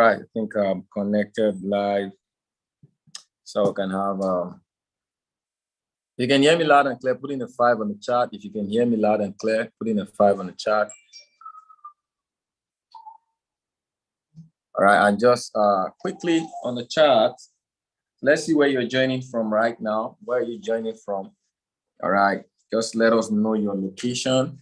right, I think I'm connected live, so I can have. You can hear me loud and clear. Put in a 5 on the chat. If you can hear me loud and clear, put in a 5 on the chat. All right, and just quickly on the chat, let's see where you're joining from right now. Where are you joining from? All right, just let us know your location.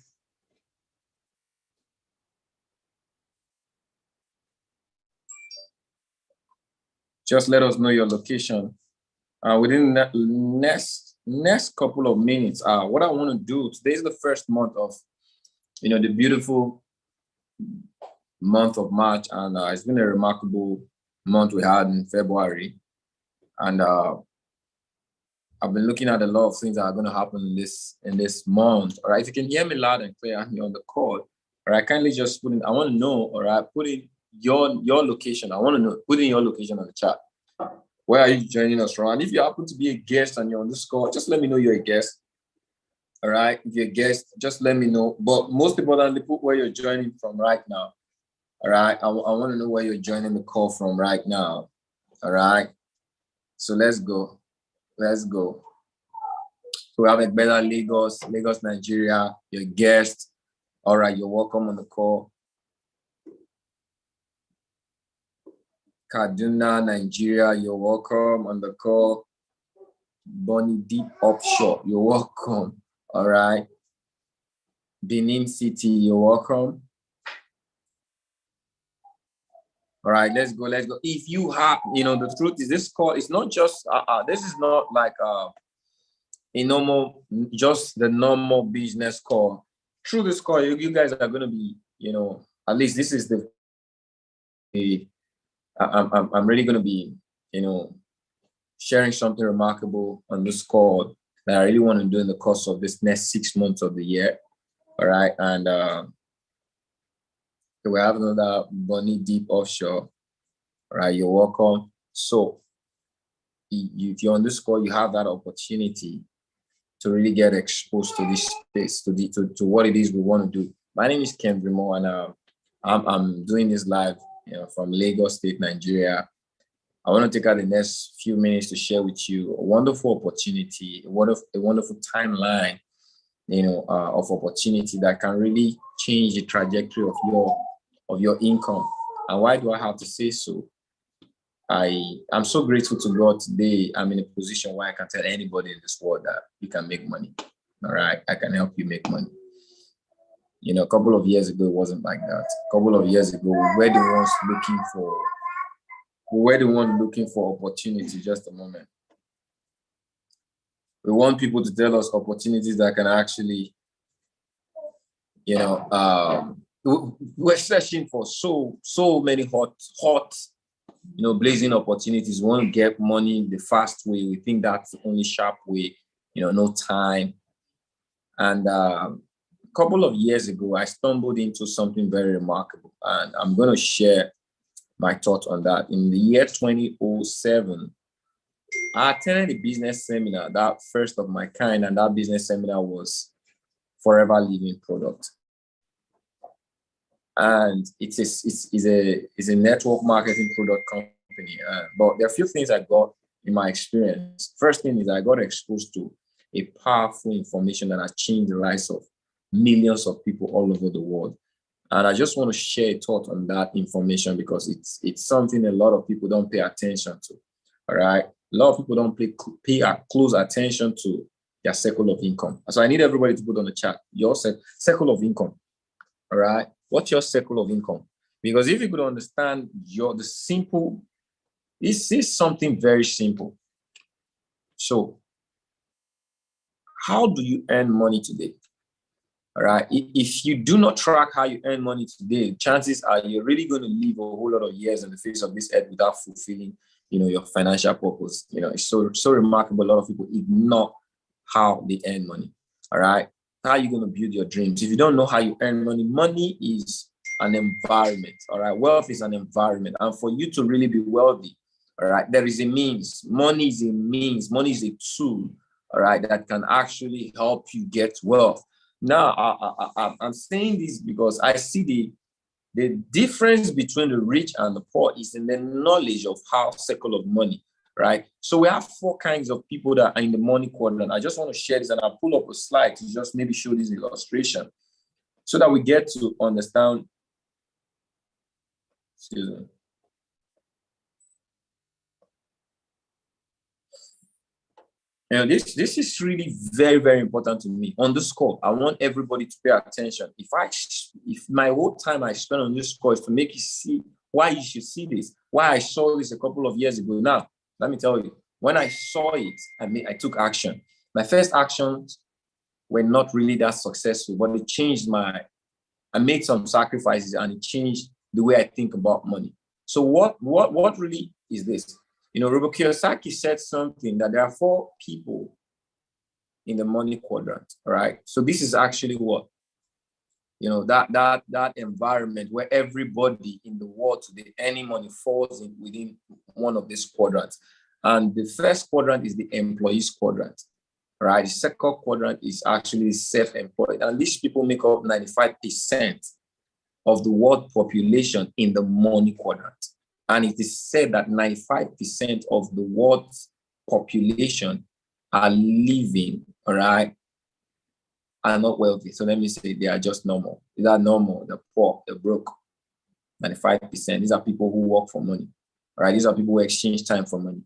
Just let us know your location. Within the next couple of minutes, what I want to do, today is the first month of, the beautiful month of March, and it's been a remarkable month we had in February. And I've been looking at a lot of things that are going to happen in this month. All right, if you can hear me loud and clear here on the call, all right, kindly just put in, I want to know, all right, put in your location. I want to know, put in your location on the chat. Where are you joining us from? And if you happen to be a guest and you're on this call, just let me know you're a guest. All right, if you're a guest, just let me know. But most importantly, put where you're joining from right now. All right, I want to know where you're joining the call from right now. All right, so let's go. Let's go. So we have a better Lagos, Nigeria, your guest. All right, you're welcome on the call. Kaduna, Nigeria, you're welcome on the call. Bonny Deep Offshore, you're welcome. All right. Benin City, you're welcome. All right, let's go. If you have, the truth is this call is not just, this is not like just the normal business call. Through this call, you guys are going to be, at least this is I'm really going to be, sharing something remarkable on this call that I really want to do in the course of this next 6 months of the year. All right. And we have another Bonny Deep Offshore. All right. You're welcome. So if you're on this call, you have that opportunity to really get exposed to this space, to what it is we want to do. My name is Ken Brimo, and I'm doing this live, from Lagos State, Nigeria. I want to take out the next few minutes to share with you a wonderful opportunity, a wonderful timeline, of opportunity that can really change the trajectory of your income. And why do I have to say so? I'm so grateful to God today. I'm in a position where I can tell anybody in this world that you can make money. All right, I can help you make money. A couple of years ago, it wasn't like that. A couple of years ago, we were the ones looking for opportunity. Just a moment. We want people to tell us opportunities that can actually, we're searching for so many hot, blazing opportunities. We want to get money the fast way. We think that's the only sharp way, no time. And a couple of years ago, I stumbled into something very remarkable, and I'm going to share my thoughts on that. In the year 2007, I attended a business seminar, that first of my kind, and that business seminar was Forever Living Product. And it's a network marketing product company. But there are a few things I got in my experience. First thing is I got exposed to a powerful information that has changed the lives of millions of people all over the world. And I just want to share a thought on that information because it's something a lot of people don't pay attention to. All right. A lot of people don't pay close attention to their circle of income. So I need everybody to put on the chat your circle of income. All right. What's your circle of income? Because if you could understand this is something very simple. So how do you earn money today? All right. If you do not track how you earn money today, chances are you're really going to live a whole lot of years on the face of this earth without fulfilling, your financial purpose. It's so remarkable. A lot of people ignore how they earn money. All right. How are you going to build your dreams? If you don't know how you earn money, money is an environment. All right. Wealth is an environment. And for you to really be wealthy, all right, there is a means. Money is a means. Money is a tool, all right, that can actually help you get wealth. Now, I'm saying this because I see The difference between the rich and the poor is in the knowledge of how circle of money, right? So we have 4 kinds of people that are in the money quadrant. I just want to share this, and I'll pull up a slide to just maybe show this illustration so that we get to understand. Excuse me. Now, this is really very, very important to me. On this call, I want everybody to pay attention. If my whole time I spend on this call is to make you see why you should see this, why I saw this a couple of years ago. Now, let me tell you, when I saw it, I took action. My first actions were not really that successful, but it changed I made some sacrifices, and it changed the way I think about money. So what really is this? Robert Kiyosaki said something that there are 4 people in the money quadrant, right? So this is actually what, that environment where everybody in the world today, any money falls within one of these quadrants. And the first quadrant is the employees quadrant, right? The second quadrant is actually self-employed. And these people make up 95% of the world population in the money quadrant. And it is said that 95% of the world's population are living, all right, are not wealthy. So let me say they are just normal. These are normal, the poor, the broke. 95%. These are people who work for money, all right? These are people who exchange time for money.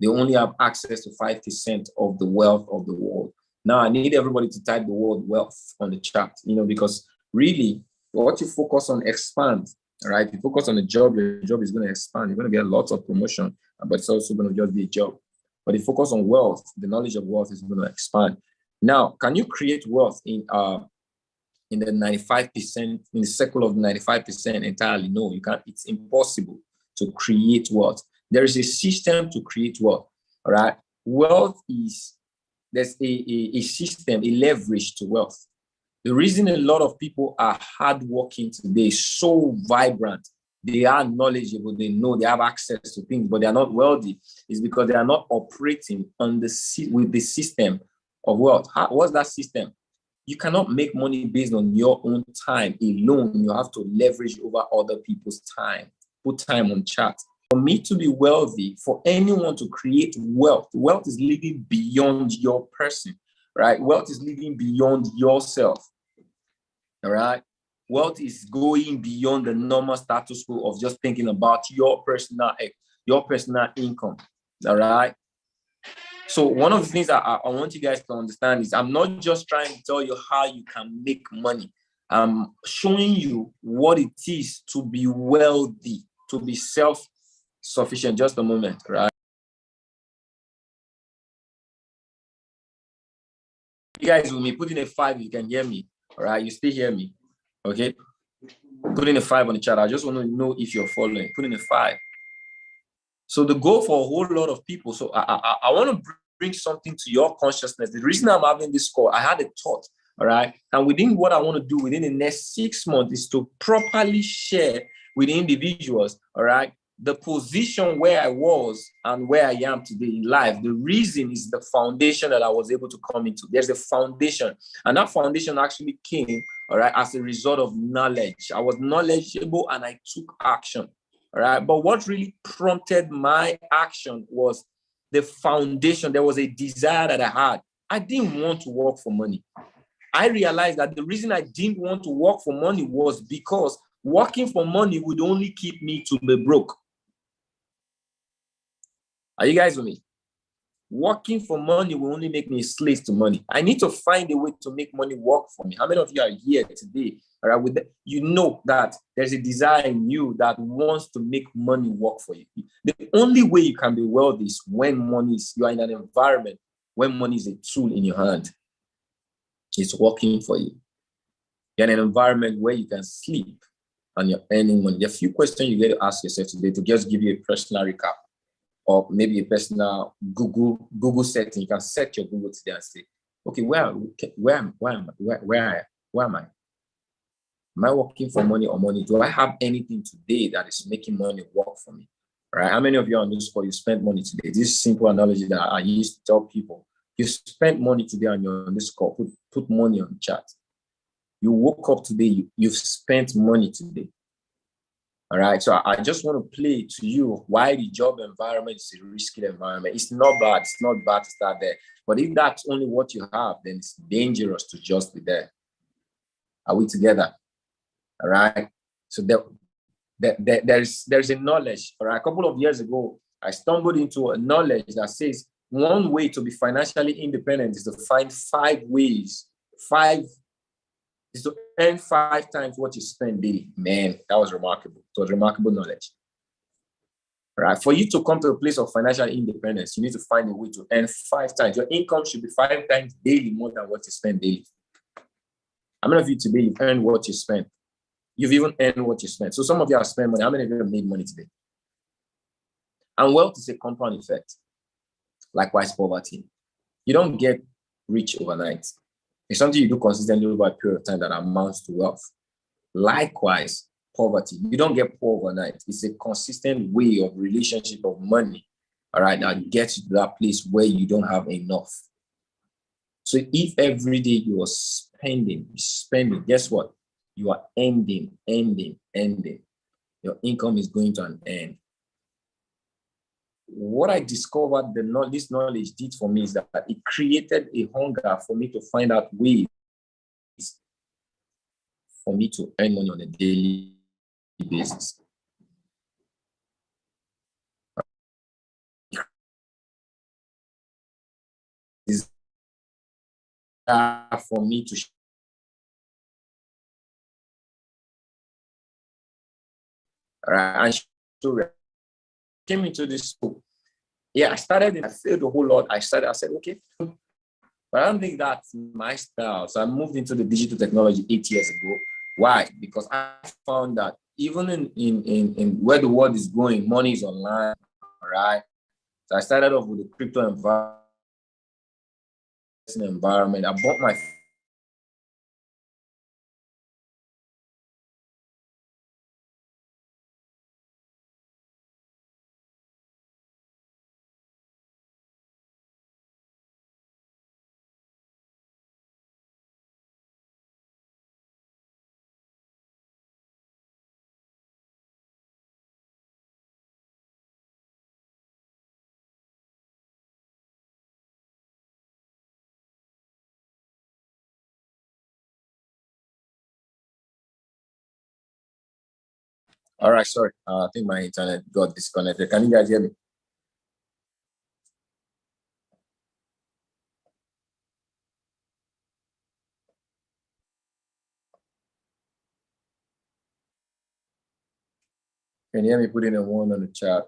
They only have access to 5% of the wealth of the world. Now, I need everybody to type the word wealth on the chat, because really what you focus on expands. All right, if you focus on the job, your job is going to expand. You're going to get lots of promotion, but it's also going to just be a job. But if you focus on wealth, the knowledge of wealth is going to expand. Now, can you create wealth in the 95%, in the circle of 95% entirely? No, you can't. It's impossible to create wealth. There is a system to create wealth. All right, wealth there's a system, a leverage to wealth. The reason a lot of people are hardworking today, so vibrant, they are knowledgeable, they know they have access to things, but they are not wealthy, is because they are not operating with the system of wealth. What's that system? You cannot make money based on your own time alone. You have to leverage over other people's time, put time on chat. For me to be wealthy, for anyone to create wealth is living beyond your person, right? Wealth is living beyond yourself. All right. Wealth is going beyond the normal status quo of just thinking about your personal income. All right. So one of the things that I want you guys to understand is I'm not just trying to tell you how you can make money. I'm showing you what it is to be wealthy, to be self-sufficient. Just a moment, right? You guys with me, put in a 5, you can hear me. All right, you still hear me. Okay, put in a 5 on the chat. I just want to know if you're following. Put in a 5. So the goal for a whole lot of people. So I want to bring something to your consciousness. The reason I'm having this call, I had a thought. All right, and within what I want to do within the next 6 months is to properly share with individuals. All right, the position where I was and where I am today in life. The reason is the foundation that I was able to come into. There's a foundation, and that foundation actually came, all right, as a result of knowledge. I was knowledgeable and I took action, all right? But what really prompted my action was the foundation. There was a desire that I had. I didn't want to work for money. I realized that the reason I didn't want to work for money was because working for money would only keep me to be broke. Are you guys with me? Working for money will only make me a slave to money. I need to find a way to make money work for me. How many of you are here today? All right, you know that there's a desire in you that wants to make money work for you. The only way you can be wealthy is when you are in an environment when money is a tool in your hand. It's working for you. You're in an environment where you can sleep and you're earning money. There are a few questions you get to ask yourself today to just give you a personal recap, or maybe a personal Google setting. You can set your Google today and say, okay, where am I? Am I working for money or money? Do I have anything today that is making money work for me? All right. How many of you on this call, you spent money today? This simple analogy that I used to tell people. You spent money today and you're on this call. Put money on the chat. You woke up today, you've spent money today. All right. So I just want to play to you why the job environment is a risky environment. It's not bad. It's not bad to start there. But if that's only what you have, then it's dangerous to just be there. Are we together? All right. So there's a knowledge. All right. A couple of years ago, I stumbled into a knowledge that says one way to be financially independent is to find 5 ways. Five is to earn 5 times what you spend daily. Man, that was remarkable. It was remarkable knowledge. Right? For you to come to a place of financial independence, you need to find a way to earn 5 times. Your income should be 5 times daily more than what you spend daily. How many of you today you've earned what you spend? You've even earned what you spend. So some of you have spent money. How many of you have made money today? And wealth is a compound effect. Likewise, poverty. You don't get rich overnight. It's something you do consistently over a period of time that amounts to wealth. Likewise, poverty. You don't get poor overnight. It's a consistent way of relationship of money, all right, that gets you to that place where you don't have enough. So if every day you are spending, guess what? You are ending. Your income is going to an end. What I discovered this knowledge did for me is that it created a hunger for me to find out ways for me to earn money on a daily basis. Is for me to and came into this school. Yeah, I failed a whole lot. I said, okay, but I don't think that's my style. So I moved into the digital technology 8 years ago. Why? Because I found that even in where the world is going, money is online, all right? So I started off with the crypto environment. I bought my all right, sorry. I think my internet got disconnected. Can you guys hear me? Can you hear me? Put in a 1 on the chat.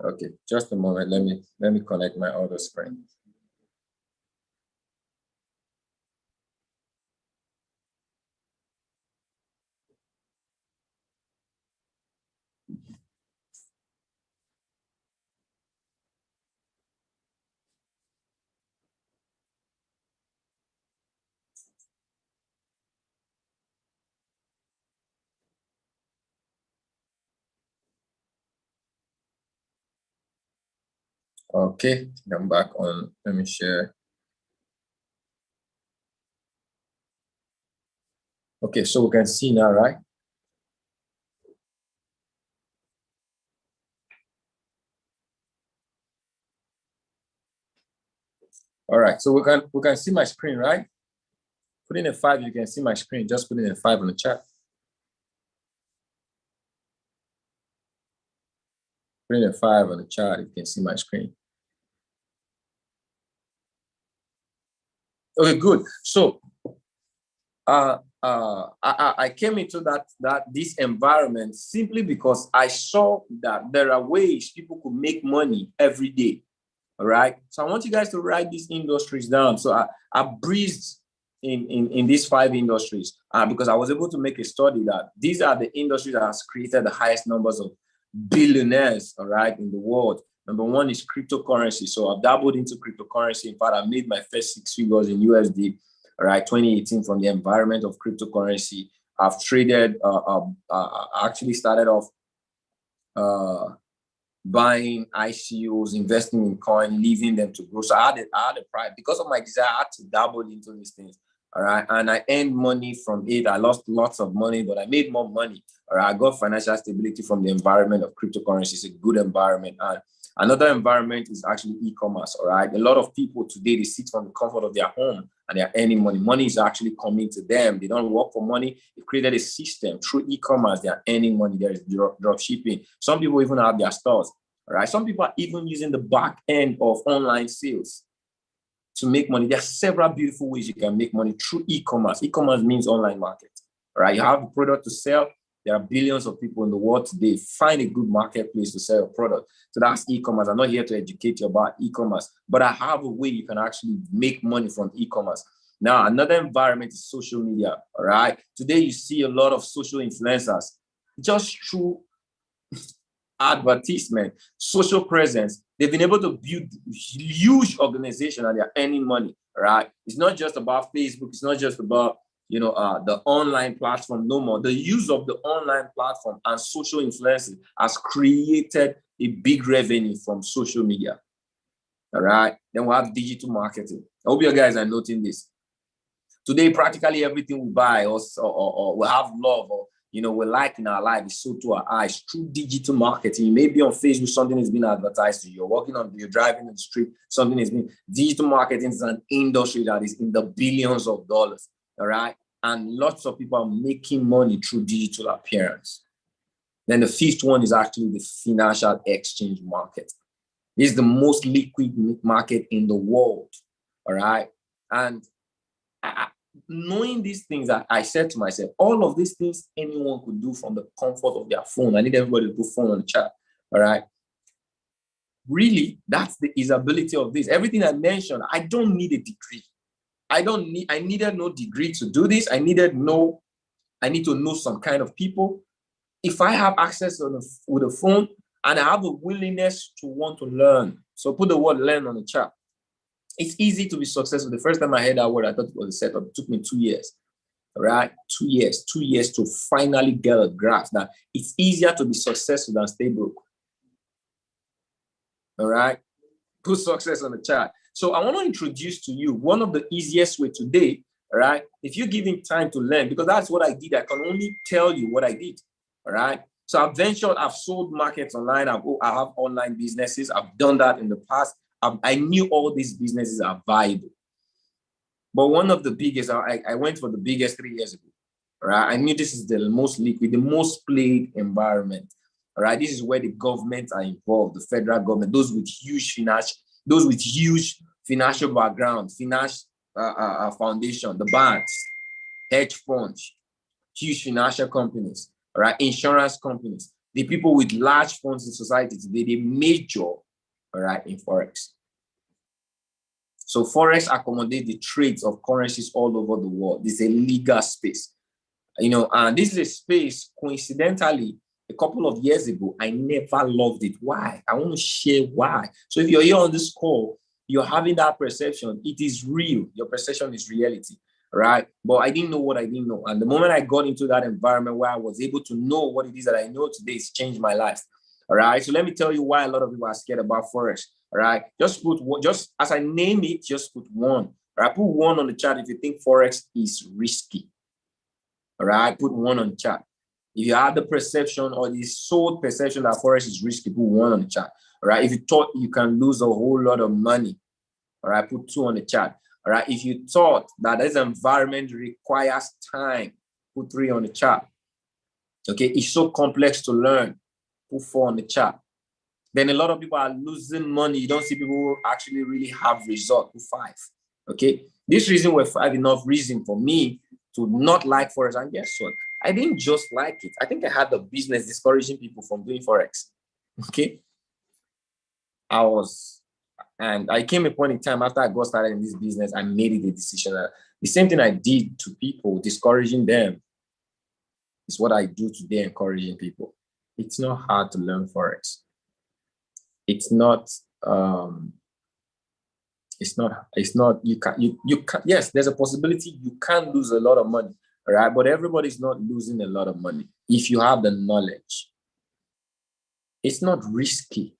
Okay, just a moment. Let me connect my other screen. Okay, I'm back on. Let me share. Okay, so we can see now, right? All right, so we can see my screen, right? Put in a 5, you can see my screen. Just put in a 5 on the chat. Put in a 5 on the chat, you can see my screen. Okay, good. So I came into this environment simply because I saw that there are ways people could make money every day. All right. So I want you guys to write these industries down. So I breezed in these 5 industries because I was able to make a study that these are the industries that has created the highest numbers of billionaires, all right, in the world. Number 1 is cryptocurrency. So I've dabbled into cryptocurrency. In fact, I made my first 6 figures in USD, all right, 2018 from the environment of cryptocurrency. I've traded, I actually started off buying ICOs, investing in coin, leaving them to grow. So I had a pride because of my desire. I had to dabble into these things. all right, and I earned money from it. I lost lots of money, but I made more money, all right. I got financial stability from the environment of cryptocurrency. It's a good environment. And another environment is actually e-commerce, all right. A lot of people today, they sit from the comfort of their home and they're earning money. Money is actually coming to them. They don't work for money. They created a system through e-commerce. They are earning money. There is drop shipping. Some people even have their stores, all right. Some people are even using the back end of online sales to make money. There are several beautiful ways you can make money through e-commerce. E-commerce means online market, all right? You have the product to sell. There are billions of people in the world today. Find a good marketplace to sell your product. So that's e-commerce. I'm not here to educate you about e-commerce, but I have a way you can actually make money from e-commerce. Now, another environment is social media, all right? Today, you see a lot of social influencers just through advertisement, social presence. They've been able to build huge organization and they're earning money, right? It's not just about Facebook. It's not just about, the online platform no more. The use of the online platform and social influences has created a big revenue from social media, all right? Then we have digital marketing. I hope you guys are noting this. Today, practically everything we buy or we have love or we like in our life is sold to our eyes through digital marketing. You may be on Facebook, something is being advertised to you. You're driving in the street, something is being. Digital marketing is an industry that is in the billions of dollars, all right? And lots of people are making money through digital appearance. Then the fifth one is actually the financial exchange market. This is the most liquid market in the world, all right? And knowing these things, I said to myself, all of these things anyone could do from the comfort of their phone. I need everybody to put phone on the chat, all right? Really, that's the usability of this. Everything I mentioned, I don't need a degree. I needed no degree to do this. I need to know some kind of people. If I have access with a phone and I have a willingness to want to learn, so put the word learn on the chat. It's easy to be successful. The first time I heard that word, I thought it was a setup. It took me 2 years, right? 2 years to finally get a grasp that it's easier to be successful than stay broke. All right? Put success on the chat. So I want to introduce to you one of the easiest way today, all right? If you're giving time to learn, because that's what I did. I can only tell you what I did, all right? So I've sold markets online. I have online businesses. I've done that in the past. I knew all these businesses are viable. But one of the biggest, I went for the biggest 3 years ago, right? I knew this is the most liquid, the most played environment, all right? This is where the governments are involved, the federal government, those with huge financial background, foundation, the banks, hedge funds, huge financial companies, all right? Insurance companies, the people with large funds in society today, they major, all right, in Forex. So Forex accommodates the trades of currencies all over the world. This is a legal space, and this is a space, coincidentally, a couple of years ago, I never loved it. Why? I want to share why. So if you're here on this call, you're having that perception. It is real. Your perception is reality, right? But I didn't know what I didn't know. And the moment I got into that environment where I was able to know what it is that I know today, it's changed my life. All right. So let me tell you why a lot of people are scared about Forex. All right. Just as I name it, just put one. All right. Put one on the chat if you think Forex is risky. All right. Put one on the chat. If you have the perception or the sole perception that Forex is risky, put one on the chat. All right. If you thought you can lose a whole lot of money, all right, put two on the chat. All right. If you thought that this environment requires time, put three on the chat. Okay. It's so complex to learn. Put four on the chat. Then a lot of people are losing money. You don't see people who actually really have results. Put five. Okay. This reason were five enough reason for me to not like Forex. And guess what? I didn't just like it. I think I had the business discouraging people from doing Forex. Okay. I came a point in time after I got started in this business, I made it a decision. The same thing I did to people, discouraging them, is what I do today, encouraging people. It's not hard to learn Forex. It's not, you can, yes, there's a possibility you can lose a lot of money, right? But everybody's not losing a lot of money if you have the knowledge. It's not risky.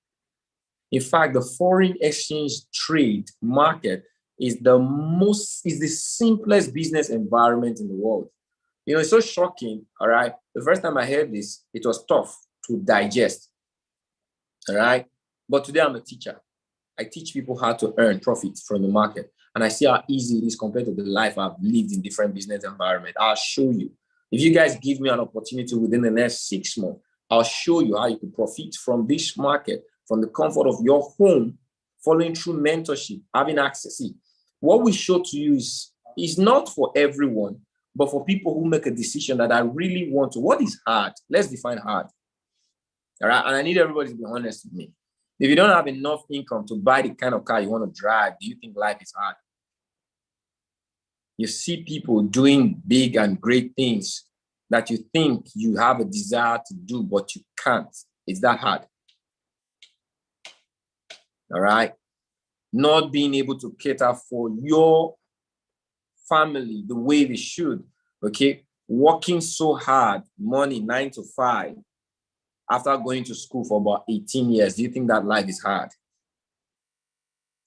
In fact, the foreign exchange trade market is the simplest business environment in the world. You know, it's so shocking, all right? The first time I heard this, it was tough to digest, all right? But today I'm a teacher. I teach people how to earn profit from the market. And I see how easy it is compared to the life I've lived in different business environments. I'll show you. If you guys give me an opportunity within the next 6 months, I'll show you how you can profit from this market, from the comfort of your home, following through mentorship, having access. See, what we show to you is not for everyone, but for people who make a decision that I really want to. What is hard? Let's define hard. All right. And I need everybody to be honest with me. If you don't have enough income to buy the kind of car you want to drive, do you think life is hard? You see people doing big and great things that you think you have a desire to do, but you can't. It's that hard. All right. Not being able to cater for your family the way we should. Okay. Working so hard, money 9 to 5, after going to school for about 18 years. Do you think that life is hard?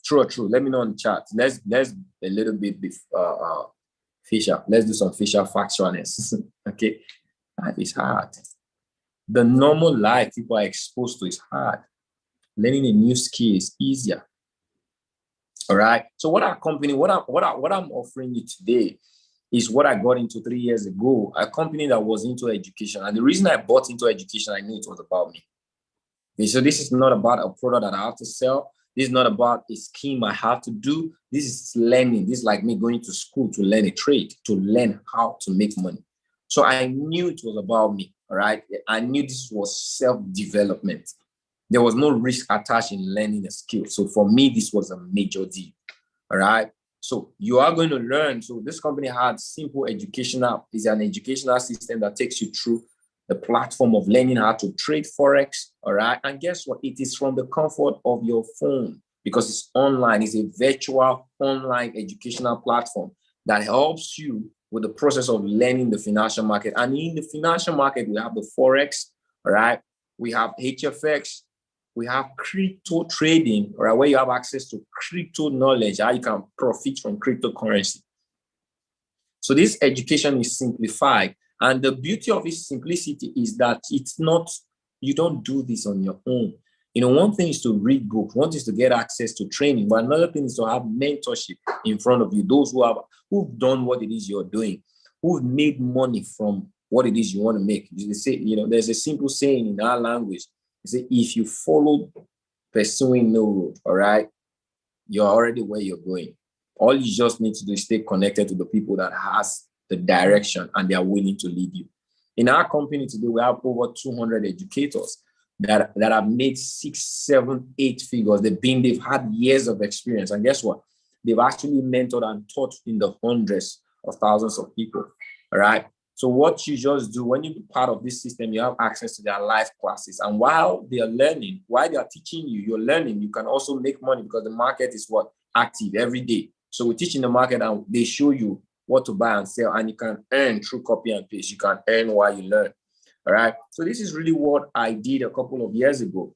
True or true? Let me know in the chat. Let's a little bit Fisher. Let's do some Fisher factualness. Okay. Life is hard. The normal life people are exposed to is hard. Learning a new skill is easier. All right. So what I'm offering you today is what I got into 3 years ago, a company that was into education. And the reason I bought into education, I knew it was about me. Okay, so this is not about a product that I have to sell. This is not about a scheme I have to do. This is learning. This is like me going to school to learn a trade, to learn how to make money. So I knew it was about me. All right. I knew this was self-development. There was no risk attached in learning a skill. So for me, this was a major deal. All right. So you are going to learn. So this company had simple educational, is an educational system that takes you through the platform of learning how to trade Forex. All right. And guess what? It is from the comfort of your phone because it's online. It's a virtual online educational platform that helps you with the process of learning the financial market. And in the financial market, we have the Forex. All right. We have HFX. We have crypto trading, right, where you have access to crypto knowledge, how you can profit from cryptocurrency. So this education is simplified. And the beauty of its simplicity is that it's not, you don't do this on your own. You know, one thing is to read books, one thing is to get access to training, but another thing is to have mentorship in front of you. Those who've done what it is you're doing, who've made money from what it is you want to make. They say, you know, there's a simple saying in our language. They say, if you follow pursuing no road, all right, you're already where you're going. All you just need to do is stay connected to the people that has the direction and they are willing to lead you. In our company today, we have over 200 educators that have made 6, 7, 8 figures. They've had years of experience. And guess what? They've actually mentored and taught in the hundreds of thousands of people. All right. So what you just do when you be part of this system, you have access to their live classes. And while they are learning, while they are teaching you, you're learning, you can also make money because the market is what? Active every day. So we teach in the market and they show you what to buy and sell, and you can earn through copy and paste. You can earn while you learn. All right. So this is really what I did a couple of years ago.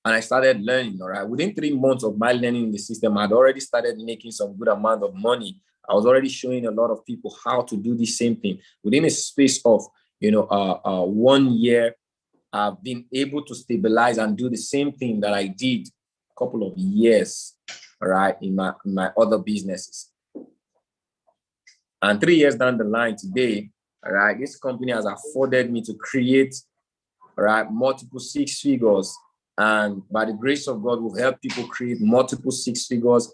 And I started learning. All right. Within 3 months of my learning in the system, I'd already started making some good amount of money. I was already showing a lot of people how to do the same thing. Within a space of, 1 year, I've been able to stabilize and do the same thing that I did a couple of years, all right, in my other businesses. And 3 years down the line today, all right, this company has afforded me to create, all right, multiple 6 figures. And by the grace of God, we've helped people create multiple 6 figures,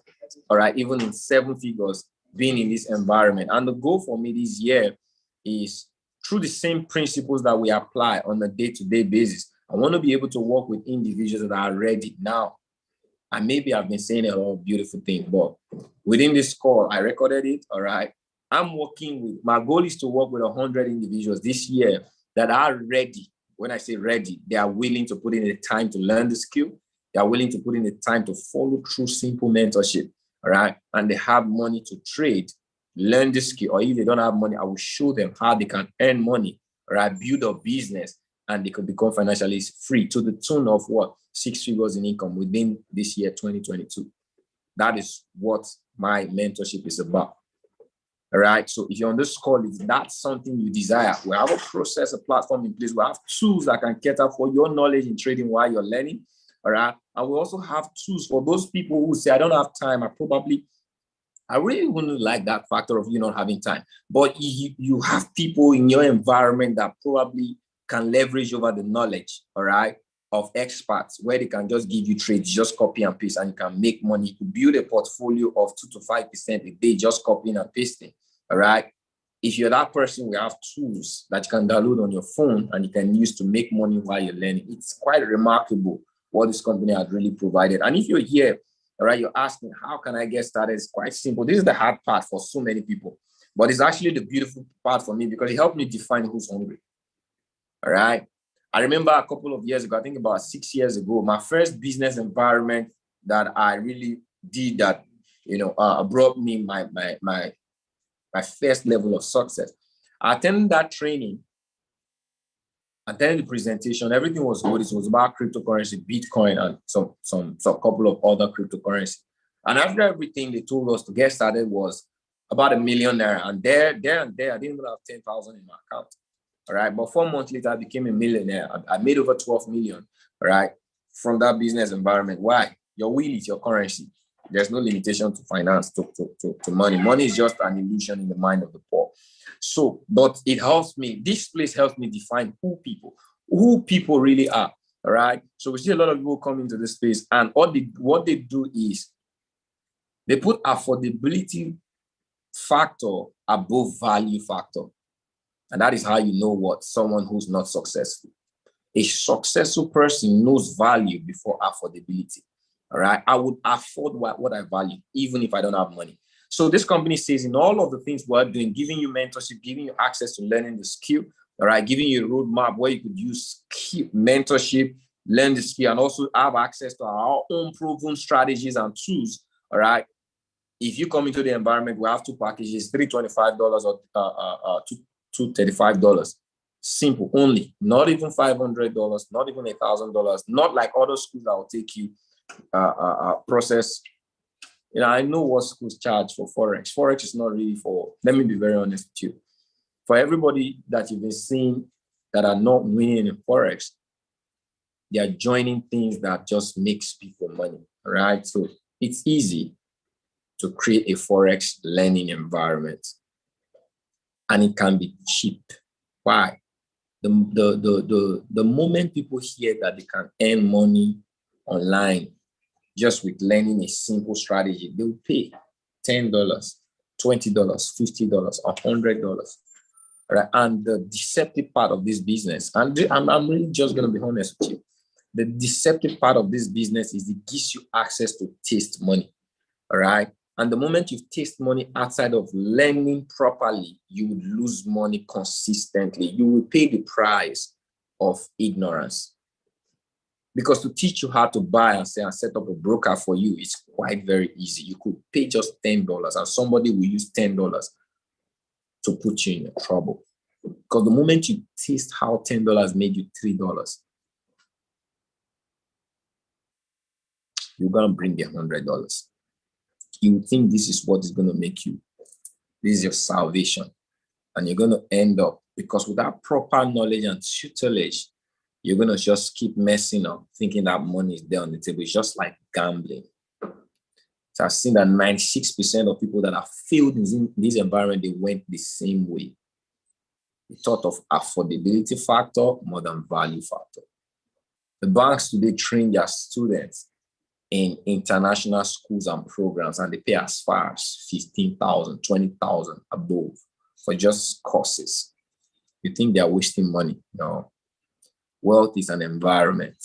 all right, even in 7 figures, being in this environment. And the goal for me this year is through the same principles that we apply on a day-to-day basis. I want to be able to work with individuals that are ready now. And maybe I've been saying a lot of beautiful things, but within this call, I recorded it, all right? My goal is to work with 100 individuals this year that are ready. When I say ready, they are willing to put in the time to learn the skill. They are willing to put in the time to follow through simple mentorship. All right. And they have money to trade, learn the skill. Or if they don't have money, I will show them how they can earn money, all right, build a business, and they could become financially free to the tune of what? 6 figures in income within this year, 2022. That is what my mentorship is about. All right. So if you're on this call, if that's something you desire, we have a process, a platform in place. We have tools that can cater for your knowledge in trading while you're learning. All right. And we also have tools for those people who say, I don't have time. I really wouldn't like that factor of you not having time. But you have people in your environment that probably can leverage over the knowledge, all right, of experts, where they can just give you trades, just copy and paste, and you can make money. You can build a portfolio of 2 to 5% a day, just copying and pasting. All right. If you're that person, we have tools that you can download on your phone and you can use to make money while you're learning. It's quite remarkable what this company has really provided. And if you're here, all right, you're asking, how can I get started? It's quite simple. This is the hard part for so many people, but it's actually the beautiful part for me because it helped me define who's hungry. All right. I remember a couple of years ago, I think about 6 years ago, my first business environment that I really did that, brought me my first level of success. I attended that training, attended the presentation. Everything was good. It was about cryptocurrency, Bitcoin, and some couple of other cryptocurrency. And after everything, they told us to get started was about $1 million. And there, I didn't even have 10,000 in my account. All right. But 4 months later, I became a millionaire. I made over 12 million. All right. From that business environment. Why? Your will is your currency. There's no limitation to finance, to money. Money is just an illusion in the mind of the poor. So, but it helps me. This place helps me define who people really are. All right. So we see a lot of people come into this space, and what they do is they put affordability factor above value factor. And that is how you know what someone who's not successful. A successful person knows value before affordability. All right. I would afford what I value, even if I don't have money. So this company says in all of the things we're doing, giving you mentorship, giving you access to learning the skill, all right, giving you a roadmap where you could use mentorship, learn the skill, and also have access to our own proven strategies and tools. All right. If you come into the environment, we have two packages, $325 or $235. Simple only, not even $500, not even $1,000, not like other schools that will take you process. I know what schools charge for Forex. Forex is not really for, let me be very honest with you. For everybody that you've been seeing that are not winning in Forex, they are joining things that just makes people money, all right? So it's easy to create a Forex learning environment, and it can be cheap. Why? The moment people hear that they can earn money online just with learning a simple strategy, they will pay $10, $20, $50, $100. Right? And the deceptive part of this business, and I'm really just going to be honest with you, the deceptive part of this business is it gives you access to taste money. All right. And the moment you taste money outside of learning properly, you would lose money consistently. You will pay the price of ignorance. Because to teach you how to buy and set up a broker for you, it's quite very easy. You could pay just $10 and somebody will use $10 to put you in trouble. Because the moment you taste how $10 made you $3, you're going to bring the $100. You think this is what is going to make you. This is your salvation. And you're going to end up, because without proper knowledge and tutelage, you're going to just keep messing up, thinking that money is there on the table. It's just like gambling. So I've seen that 96% of people that have failed in this environment, they went the same way. They thought of affordability factor more than value factor. The banks today train their students in international schools and programs, and they pay as far as $15,000, $20,000 above for just courses. You think they're wasting money? No. Wealth is an environment.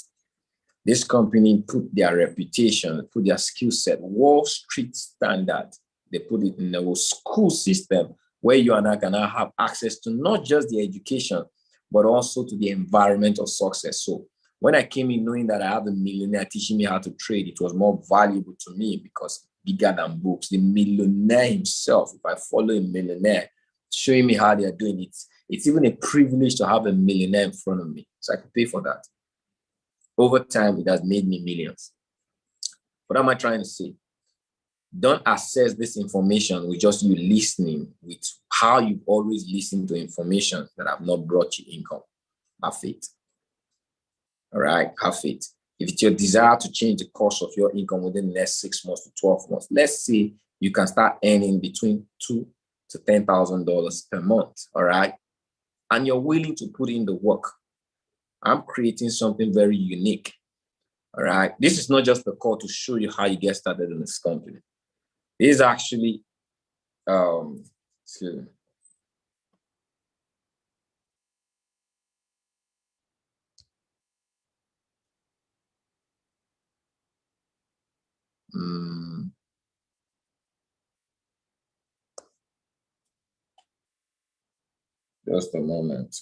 This company put their reputation, put their skill set, Wall Street standard. They put it in the school system where you and I can now have access to not just the education, but also to the environment of success. So when I came in knowing that I have a millionaire teaching me how to trade, it was more valuable to me because bigger than books. The millionaire himself, if I follow a millionaire, showing me how they're doing it, it's even a privilege to have a millionaire in front of me. So I could pay for that. Over time, it has made me millions. What am I trying to say? Don't assess this information with just you listening, with how you've always listened to information that have not brought you income. Have faith. All right, have faith. If it's your desire to change the course of your income within the next 6 months to 12 months, let's say you can start earning between $2,000 to $10,000 per month. All right, and you're willing to put in the work. I'm creating something very unique. All right, this is not just a call to show you how you get started in this company. This is actually excuse me. Just a moment.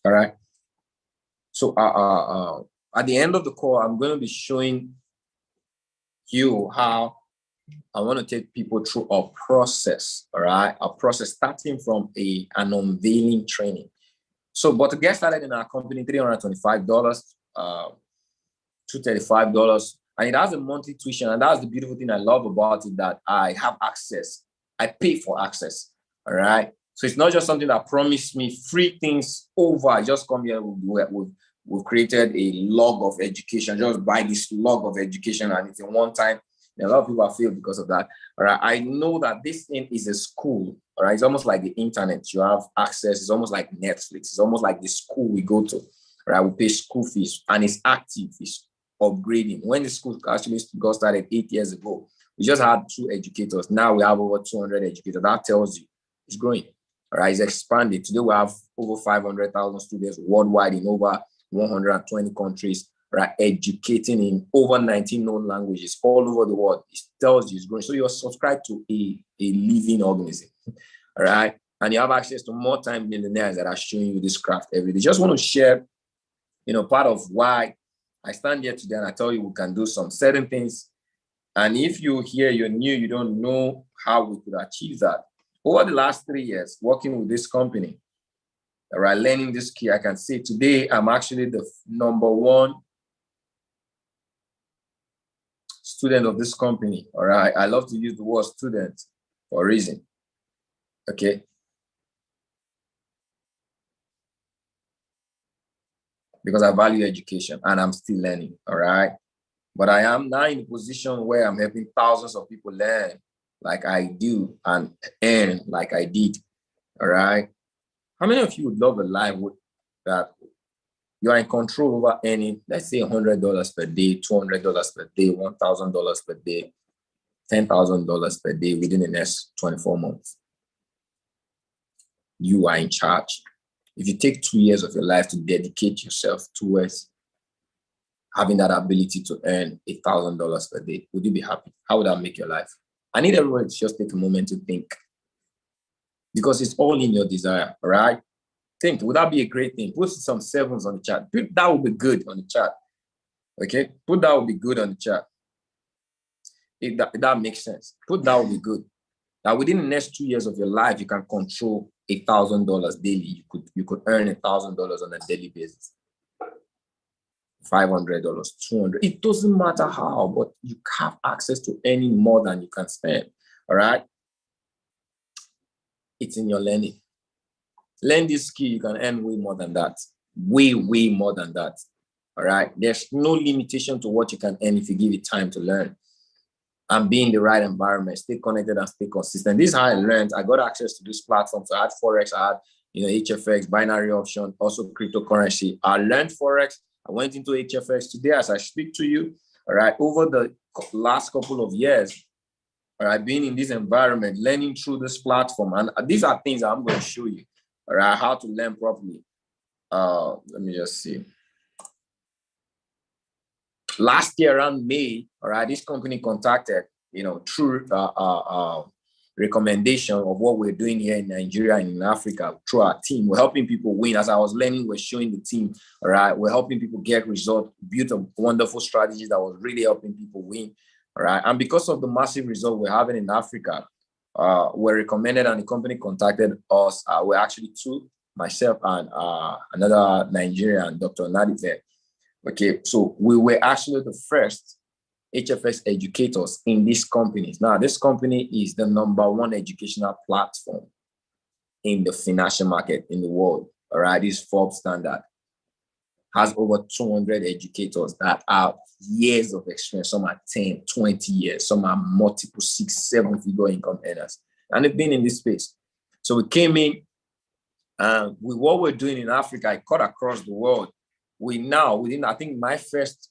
All right. So at the end of the call, I'm going to be showing you how I want to take people through a process. All right, a process starting from an unveiling training. So, but to get started in our company, $325, $235, and it has a monthly tuition. And that's the beautiful thing I love about it, that I have access. I pay for access. All right. So it's not just something that promised me free things over. I just come here, we've created a log of education. Just buy this log of education, and it's in one time. And a lot of people are failed because of that. All right. I know that this thing is a school. All right. It's almost like the internet. You have access. It's almost like Netflix. It's almost like the school we go to. All right. We pay school fees, and it's active. It's upgrading. When the school actually got started 8 years ago, we just had 2 educators. Now we have over 200 educators. That tells you it's growing. All right, it's expanded. Today we have over 500,000 students worldwide in over 120 countries, right? Educating in over 19 known languages all over the world. It tells you it's growing. So you're subscribed to a living organism, all right? And you have access to more time millionaires that are showing you this craft every day. Just want to share, part of why I stand here today and I tell you we can do some certain things. And if you're new, you don't know how we could achieve that. Over the last 3 years, working with this company, all right, learning this key, I can say today I'm actually the #1 student of this company. All right, I love to use the word student for a reason. Okay. Because I value education and I'm still learning. All right. But I am now in a position where I'm helping thousands of people learn like I do and earn like I did. All right. How many of you would love a life that you are in control over earning, let's say $100 per day, $200 per day, $1,000 per day, $10,000 per day within the next 24 months? You are in charge. If you take 2 years of your life to dedicate yourself towards having that ability to earn $1,000 per day, would you be happy? How would that make your life? I need everyone to just take a moment to think, because it's all in your desire, all right? Think, would that be a great thing? Put some 7s on the chat. That would be good on the chat, okay? Put that would be good on the chat. If that makes sense. Put that would be good. Now, within the next 2 years of your life, you can control $1,000 daily. You could earn $1,000 on a daily basis. $500, $200. It doesn't matter how, but you have access to earning more than you can spend. All right. It's in your learning. Learn this skill, you can earn way more than that. Way more than that. All right. There's no limitation to what you can earn if you give it time to learn and be in the right environment. Stay connected and stay consistent. This is how I learned. I got access to this platform. So I had FOREX, I had HFX, binary option, also cryptocurrency. I learned FOREX. I went into HFX today as I speak to you. All right. Over the last couple of years, all right, being in this environment, learning through this platform. And these are things I'm going to show you, all right, how to learn properly. Let me just see. Last year around May, all right, this company contacted, through recommendation of what we're doing here in Nigeria and in Africa through our team. We're helping people win. As I was learning, we're showing the team, all right, we're helping people get results, built a wonderful strategies that was really helping people win, all right. And because of the massive result we're having in Africa, were recommended and the company contacted us. We're actually two, myself and another Nigerian, Dr. Nadive. Okay, so we were actually the first HFX educators in these companies. Now, this company is the #1 educational platform in the financial market in the world. All right, this Forbes standard has over 200 educators that have years of experience. Some are 10, 20 years. Some are multiple 6, 7-figure income earners. And they've been in this space. So we came in, and with what we're doing in Africa, it cut across the world. We now, within, I think, my first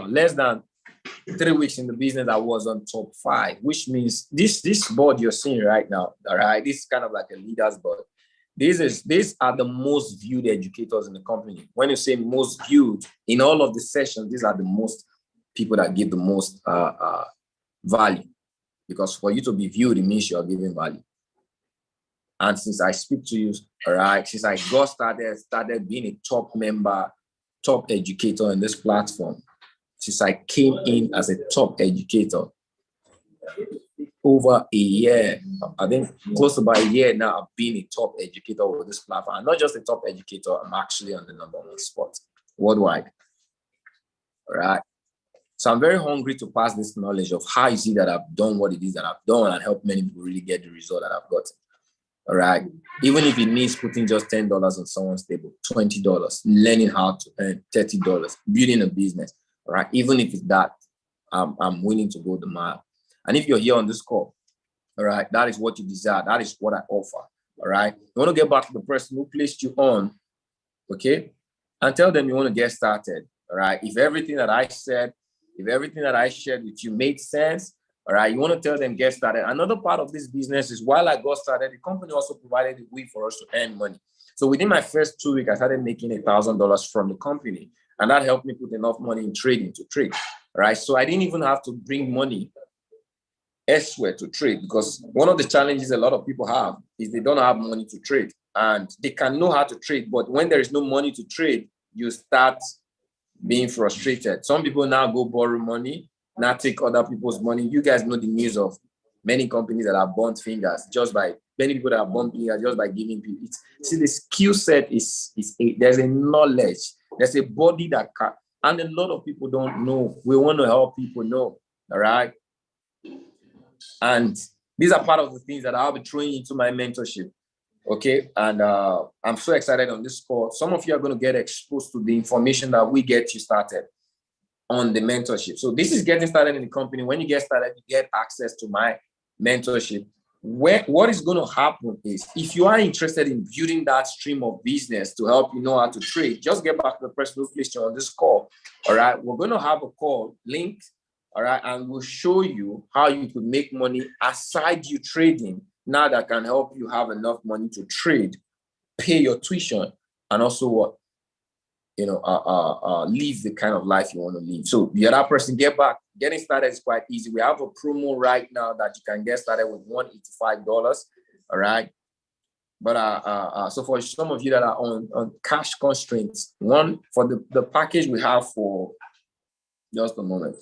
less than 3 weeks in the business, I was on top 5, which means this board you're seeing right now, all right, this is kind of like a leader's board. These are the most viewed educators in the company. When you say most viewed, in all of the sessions, these are the most people that give the most value. Because for you to be viewed, it means you are giving value. And since I speak to you, all right, since I got started being a top member, top educator in this platform, since I came in as a top educator, over a year, I think close to about a year now, I've been a top educator with this platform. I'm not just a top educator, I'm actually on the #1 spot worldwide. All right. So I'm very hungry to pass this knowledge of how is it that I've done what it is that I've done and help many people really get the result that I've gotten. All right. Even if it means putting just $10 on someone's table, $20, learning how to earn $30, building a business. All right. Even if it's that, I'm willing to go the mile. And if you're here on this call, all right, that is what you desire. That is what I offer. All right. You want to get back to the person who placed you on, okay? And tell them you want to get started. All right. If everything that I said, if everything that I shared with you made sense, all right, you want to tell them get started. Another part of this business is while I got started, the company also provided a way for us to earn money. So within my first 2 weeks, I started making $1,000 from the company. And that helped me put enough money in trading to trade. All right. So I didn't even have to bring money elsewhere to trade, because one of the challenges a lot of people have is they don't have money to trade, and they can know how to trade, but when there is no money to trade, you start being frustrated. Some people now go borrow money, now take other people's money. You guys know the news of many companies that have burnt fingers just by many people that have burnt fingers just by giving people. See, the skill set there's a knowledge, there's a body that can, and a lot of people don't know. We want to help people know. All right. And these are part of the things that I'll be throwing into my mentorship. Okay. And I'm so excited on this call. Some of you are going to get exposed to the information that we get you started on the mentorship. So this is getting started in the company. When you get started, you get access to my mentorship. What is going to happen is, if you are interested in building that stream of business to help you know how to trade, just get back to the person who placed you on this call. All right. We're going to have a call linked. All right. And we'll show you how you could make money aside you trading. Now that can help you have enough money to trade, pay your tuition, and also what, live the kind of life you want to live. So the other person, get back. Getting started is quite easy. We have a promo right now that you can get started with $185. All right. But so for some of you that are on cash constraints, one for the package we have for just a moment.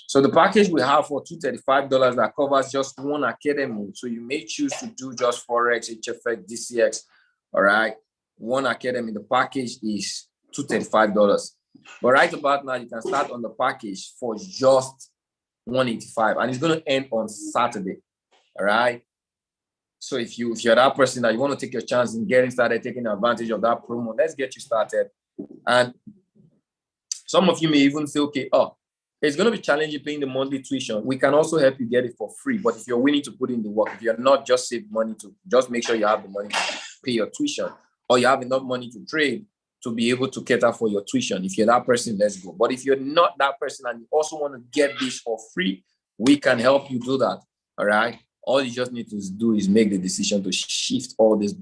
So the package we have for $235 that covers just one academy. So you may choose to do just Forex, HFX, DCX. All right. One academy. The package is $235. But right about now, you can start on the package for just $185, and it's going to end on Saturday. All right. So if you're that person that you want to take your chance in getting started, taking advantage of that promo, let's get you started. And some of you may even say, okay, it's going to be challenging paying the monthly tuition. We can also help you get it for free. But if you're willing to put in the work, if you're not, just save money to just make sure you have the money to pay your tuition, or you have enough money to trade to be able to cater for your tuition. If you're that person, let's go. But if you're not that person and you also want to get this for free, we can help you do that. All right. All you just need to do is make the decision to shift all these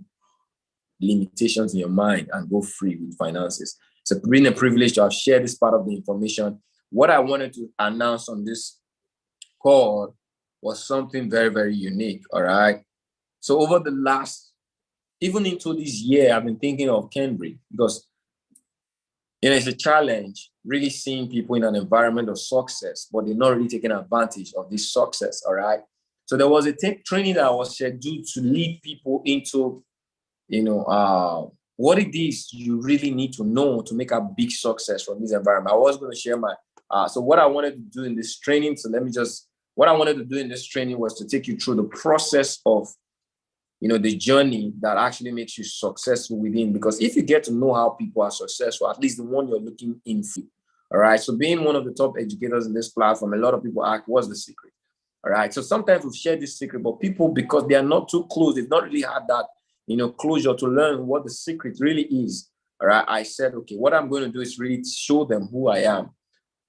limitations in your mind and go free with finances. It's been a privilege to have shared this part of the information. What I wanted to announce on this call was something very, very unique. All right. So over the last even into this year, I've been thinking of Cambridge because it's a challenge really seeing people in an environment of success, but they're not really taking advantage of this success. All right. So there was a training that was scheduled to lead people into, what it is you really need to know to make a big success from this environment. I was going to share so what I wanted to do in this training. So what I wanted to do in this training was to take you through the process of, the journey that actually makes you successful within. Because if you get to know how people are successful, at least the one you're looking in for, all right. So being one of the top educators in this platform, a lot of people ask, what's the secret? All right. So sometimes we've shared this secret, but people, because they are not too close, they've not really had that, closure to learn what the secret really is. All right. I said, okay, what I'm going to do is really show them who I am,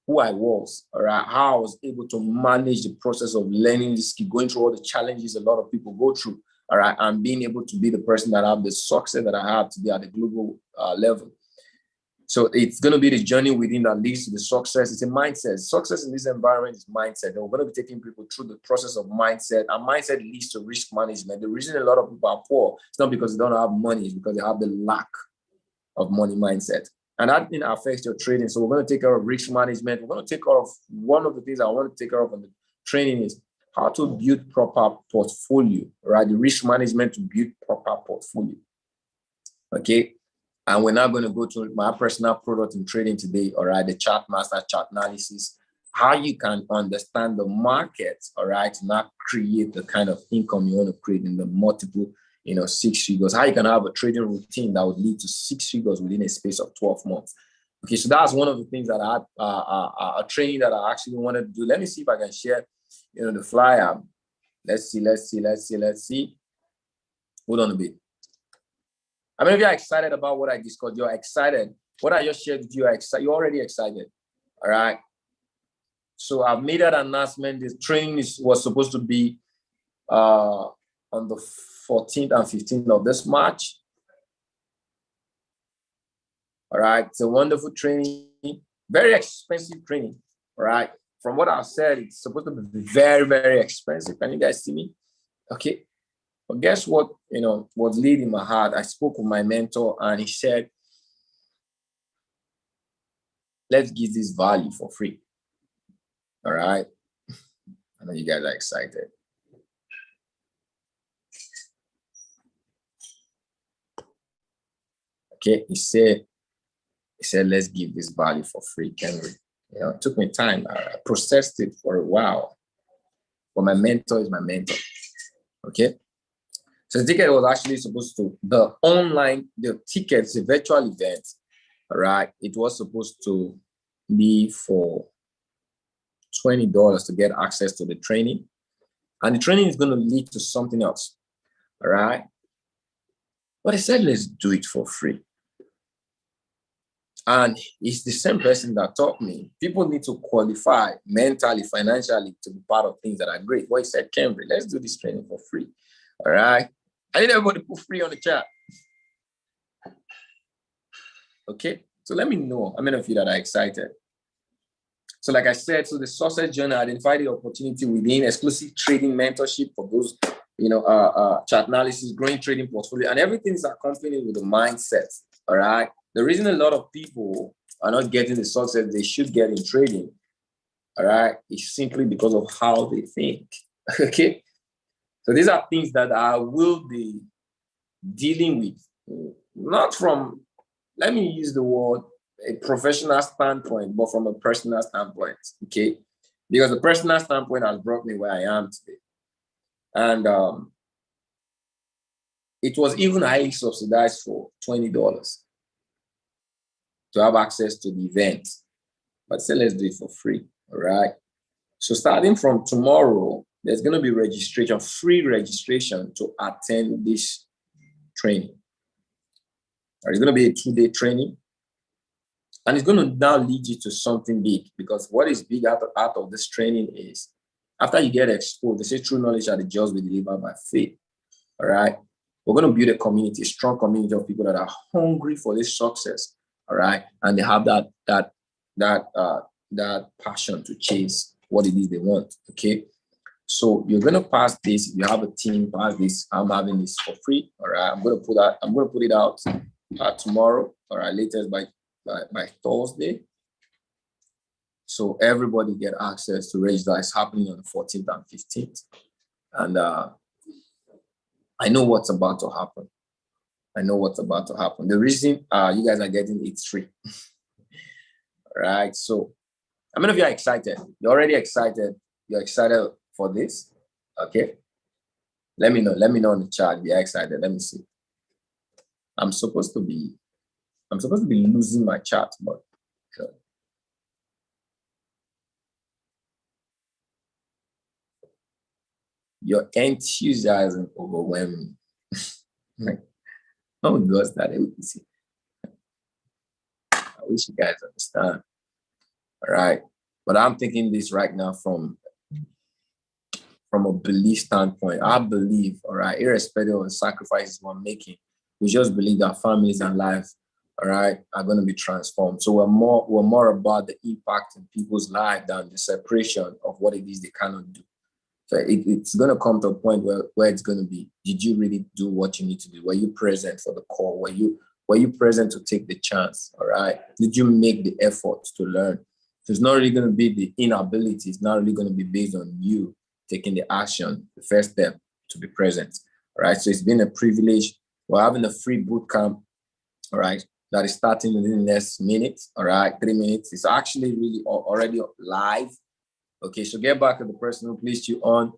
who I was, all right, how I was able to manage the process of learning this skill, going through all the challenges a lot of people go through, all right, and being able to be the person that I have the success that I have to be at the global level. So it's going to be the journey within that leads to the success. It's a mindset. Success in this environment is mindset. And we're going to be taking people through the process of mindset. And mindset leads to risk management. The reason a lot of people are poor, it's not because they don't have money, it's because they have the lack of money mindset. And that thing affects your trading. So we're going to take care of risk management. We're going to take care of one of the things I want to take care of in the training is how to build proper portfolio, right? The risk management to build proper portfolio. Okay. And we're now going to go to my personal product in trading today, all right? The chart master, chart analysis, how you can understand the market, all right? To not create the kind of income you want to create in the multiple, 6 figures, how you can have a trading routine that would lead to 6 figures within a space of 12 months. Okay, so that's one of the things that I had, a training that I actually wanted to do. Let me see if I can share, the flyer. Let's see. Hold on a bit. I mean, if you're excited about what I discussed, you're excited. What I just shared with you, you're already excited. All right. So I've made that announcement. This training was supposed to be on the 14th and 15th of this March. All right. It's a wonderful training, very expensive training. All right. From what I've said, it's supposed to be very, very expensive. Can you guys see me? Okay. But guess what, was leading my heart? I spoke with my mentor and he said, let's give this value for free. All right. I know you guys are excited. Okay. He said, let's give this value for free, can we? It took me time. I processed it for a while. But my mentor is my mentor. Okay. So the ticket was actually supposed to, the tickets, the virtual event, all right, it was supposed to be for $20 to get access to the training. And the training is going to lead to something else, all right? But I said, let's do it for free. And it's the same person that taught me. People need to qualify mentally, financially to be part of things that are great. Well, he said, Cambridge, let's do this training for free, all right? I need everybody to put free on the chat. Okay, so let me know how many of you that are excited. So like I said, so the success journey identified the opportunity within exclusive trading mentorship for those, chart analysis, growing trading portfolio, and everything is accompanied with the mindset, all right? The reason a lot of people are not getting the success they should get in trading, all right, is simply because of how they think, okay? So these are things that I will be dealing with, not from, let me use the word, a professional standpoint, but from a personal standpoint, okay? Because the personal standpoint has brought me where I am today. And it was even highly subsidized for $20 to have access to the event. But say, let's do it for free, all right? So starting from tomorrow, there's going to be registration, free registration to attend this training. It's going to be a 2-day training. And it's going to now lead you to something big, because what is big out of this training is after you get exposed, they say true knowledge are the jewels we deliver by faith. All right. We're going to build a community, a strong community of people that are hungry for this success. All right. And they have that passion to chase what it is they want. Okay. So you're gonna pass this. If you have a team, pass this. I'm having this for free. All right. I'm gonna put it out tomorrow. All right, latest by Thursday. So everybody get access to register. It's happening on the 14th and 15th. And I know what's about to happen. I know what's about to happen. The reason you guys are getting it's free. All right. So how many of you are excited? You're already excited. You're excited for this. Okay. Let me know. Let me know in the chat if you're excited. Let me see. I'm supposed to be losing my chat, but sure. Your enthusiasm overwhelming. Oh God, that easy. I wish you guys understand. All right. But I'm thinking this right now from a belief standpoint. I believe, all right, irrespective of the sacrifices we're making, we just believe that families and lives, all right, are going to be transformed. So we're more about the impact in people's lives than the separation of what it is they cannot do. So it's going to come to a point where it's going to be, did you really do what you need to do? Were you present for the call? Were you present to take the chance? All right. Did you make the effort to learn? So it's not really going to be the inability. It's not really going to be based on you taking the action, the first step to be present. All right. So it's been a privilege. We're having a free boot camp. All right. That is starting within the next minute. All right. 3 minutes. It's actually really already live. Okay. So get back to the person who placed you on.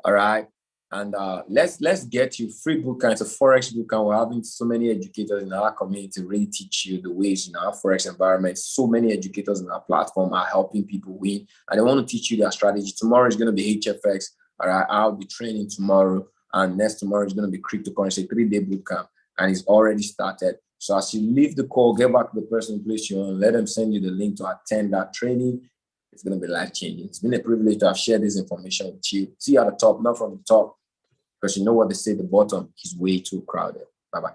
All right. And let's get you free boot camp. It's a Forex boot camp. We're having so many educators in our community to really teach you the ways in our Forex environment. So many educators in our platform are helping people win. And they want to teach you their strategy. Tomorrow is going to be HFX. All right. I'll be training tomorrow. And next tomorrow is going to be cryptocurrency, 3-day boot camp. And it's already started. So as you leave the call, get back to the person who placed you on. Let them send you the link to attend that training. It's going to be life-changing. It's been a privilege to have shared this information with you. See you at the top, not from the top, because you know what they say, the bottom is way too crowded. Bye-bye.